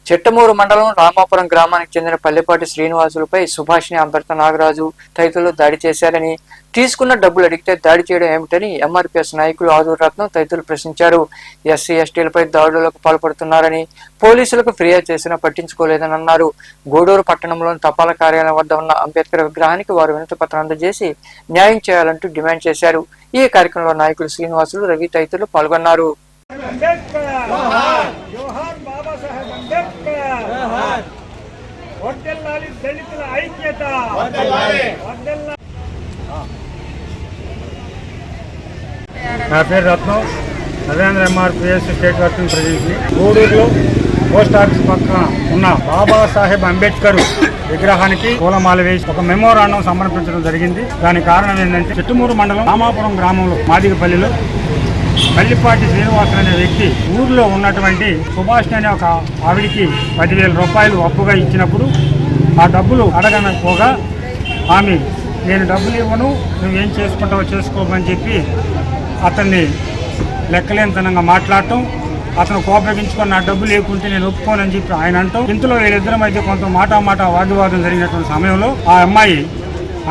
చిట్టమూరు మండలం రామాపురం గ్రామానికి చెందిన పల్లెపాటి శ్రీనివాసులపై సుభాషిణి, అంబర్త నాగరాజు తదితరులు దాడి చేశారని, తీసుకున్న డబ్బులు అడిగితే దాడి చేయడం ఏమిటని ఎంఆర్పీఎస్ నాయకులు ఆదూరు రత్నం తదితరులు ప్రశ్నించారు. ఎస్సీ ఎస్టీలపై దాడులకు పాల్పడుతున్నారని, పోలీసులకు ఫిర్యాదు చేసినా పట్టించుకోలేదని అన్నారు. గూడూరు పట్టణంలోని తపాలా కార్యాలయం వద్ద ఉన్న అంబేద్కర్ విగ్రహానికి వారు వినతి పత్రం అందజేసి న్యాయం చేయాలంటూ డిమాండ్ చేశారు. ఈ కార్యక్రమంలో నాయకులు శ్రీనివాసులు, రవి తదితరులు పాల్గొన్నారు. నా పేరు Ratnam, Narendra MRPS state working ప్రెసిడెంట్ని. గూడూరులో పోస్ట్ ఆఫీస్ పక్కన ఉన్న బాబాసాహెబ్ అంబేద్కర్ విగ్రహానికి పూలమాల వేసి ఒక మెమోరాండం సమర్పించడం జరిగింది. దానికి కారణం ఏంటంటే, చిట్టమూరు మండలం రామాపురం గ్రామంలో మాదిగపల్లిలో పల్లిపాటి శ్రీనివాసులు అనే వ్యక్తి ఊర్లో ఉన్నటువంటి సుభాషిణి అనే ఒక ఆవిడికి 10,000 రూపాయలు అప్పుగా ఇచ్చినప్పుడు ఆ డబ్బులు అడగకపోగా ఆమె నేను డబ్బులు ఇవ్వను, నువ్వేం చేసుకుంటావో చేసుకోమని చెప్పి అతన్ని లెక్కలేనితనంగా మాట్లాడటం, అతను కోపగించుకొని నా డబ్బులు లేకుంటే నేను ఒప్పుకోనని చెప్పి ఆయన అంటాం. ఇంతలో వీళ్ళిద్దరి మధ్య కొంత మాట వాగ్వాదం జరిగినటువంటి సమయంలో ఆ అమ్మాయి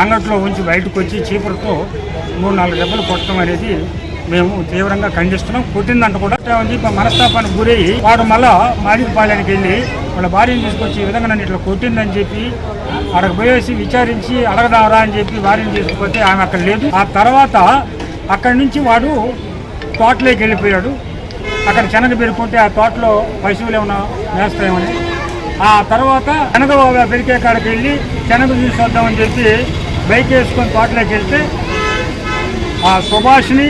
అంగట్లో ఉంచి బయటకు వచ్చి చీపురుతో 3-4 దెబ్బలు కొట్టడం అనేది మేము తీవ్రంగా ఖండిస్తున్నాం. కొట్టిందంట కూడా చెప్పి మనస్తాపానికి గురయ్యి వాడు మళ్ళా మాదిగపాలెనికి వెళ్ళి వాళ్ళ భార్యను తీసుకొచ్చి ఈ విధంగా నన్ను ఇట్లా కొట్టిందని చెప్పి అక్కడికి పోయేసి విచారించి అడగదావరా అని చెప్పి భార్యను తీసుకుపోతే ఆమె అక్కడ లేదు. ఆ తర్వాత అక్కడి నుంచి వాడు తోటలోకి వెళ్ళిపోయాడు. అక్కడ శనగ పెరుకుంటే ఆ తోటలో పశువులు ఏమైనా వేస్తాయేమని, ఆ తర్వాత శనగ పెరికే కాడికి వెళ్ళి శనగ తీసుకొద్దామని చెప్పి బైక్ వేసుకొని తోటలోకి వెళ్తే ఆ సుభాషిణి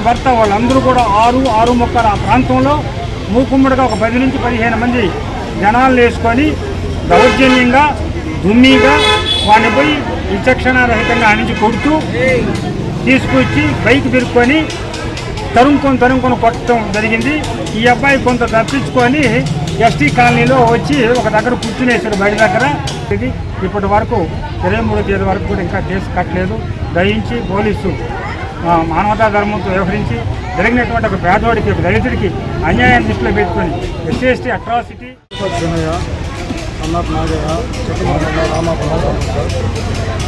భర్త వాళ్ళందరూ కూడా 6 ఆ ప్రాంతంలో మూకుమ్మడిగా ఒక 10 నుంచి 15 మంది జనాలు వేసుకొని దౌర్జన్యంగా దుమ్మిగా వాడిని పోయి విచక్షణారహితంగా ఆనించి కొడుతూ తీసుకొచ్చి బైక్ తిరుక్కొని తరుముకొని కొట్టడం జరిగింది. ఈ అబ్బాయి కొంత తప్పించుకొని ఎస్టీ కాలనీలో వచ్చి ఒక దగ్గర కూర్చునేసాడు బయట దగ్గర. ఇది ఇప్పటి వరకు 23వ తేదీ వరకు కూడా ఇంకా కేసు కట్టలేదు. దయించి పోలీసు మానవతా ధర్మంతో వ్యవహరించి జరిగినటువంటి ఒక పేదవాడికి, ఒక దళితుడికి అన్యాయాన్ని దృష్టిలో పెట్టుకొని ఎస్సీ ఎస్టీ అట్రాసిటీ అన్నట్టు నాగయ్య చిట్టమూరు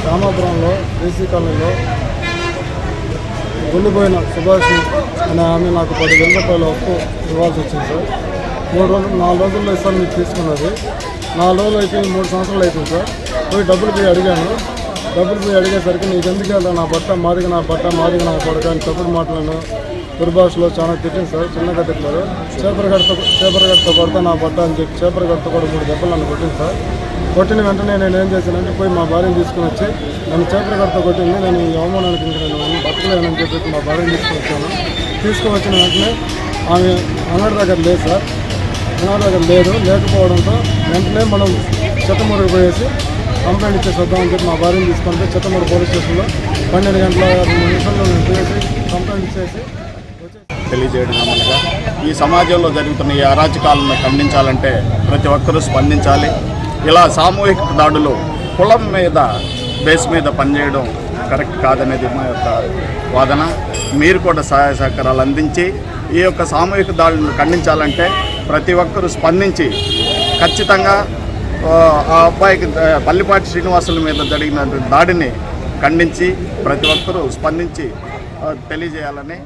రామాపురంలో బీసీ కాలనీలో వెళ్ళిపోయిన సుభాషిణి అనే ఆమె నాకు 10,000 రూపాయలు అప్పు ఇవ్వాల్సి వచ్చింది సార్. 4 రోజుల్లో ఇస్తాను మీకు తీసుకున్నది. 4 రోజులు అయిపోయి 3 సంవత్సరాలు అయిపోయింది సార్. పోయి డబ్బులు పోయి అడిగాను. డబ్బులు పోయి అడిగేసరికి నీకు ఎందుకు వెళ్తా, నా బట్ట మాదిగా నా కొడక అని తప్పుడు మాటలను దుర్భాషలో చాలా తిట్టింది సార్. చిన్నగా తిట్టారు. చేపరగడతో కొడతా నా బట్ట అని చెప్పి చేపరగడతో కూడా 3 దెబ్బలు నన్ను కొట్టింది సార్. కొట్టిన వెంటనే నేను ఏం చేశానంటే పోయి మా భార్యను తీసుకుని వచ్చి నన్ను చేపరగడతో కొట్టింది, నేను ఈ అవమానానికి ఇంకా నేను బతకలేనని చెప్పి మా భార్యను తీసుకుని తీసుకువచ్చిన వెంటనే ఆమె అంగడి దగ్గర లేదు సార్. అంగడి దగ్గర లేకపోవడంతో వెంటనే మనం చిట్టమూరుకు పోయేసి కంప్లైంట్ ఇచ్చేసి వద్దామని చెప్పి మా భార్యను తీసుకుంటే చిట్టమూరు పోలీస్ స్టేషన్లో 12 గంటల 2 నిమిషాల్లో నేను పోయేసి కంప్లైంట్ ఇచ్చేసి తెలియజేయడం అమలుగా ఈ సమాజంలో జరుగుతున్న ఈ అరాచకాలను ఖండించాలంటే ప్రతి ఒక్కరూ స్పందించాలి. ఇలా సామూహిక దాడులు కులం మీద బేస్ మీద పనిచేయడం కరెక్ట్ కాదనేది మా యొక్క వాదన. మీరు కూడా సహాయ సహకారాలు అందించి ఈ యొక్క సామూహిక దాడులను ఖండించాలంటే ప్రతి ఒక్కరూ స్పందించి ఖచ్చితంగా ఆ అబ్బాయికి పల్లిపాటి శ్రీనివాసుల మీద జరిగిన దాడిని ఖండించి ప్రతి ఒక్కరూ స్పందించి తెలియజేయాలని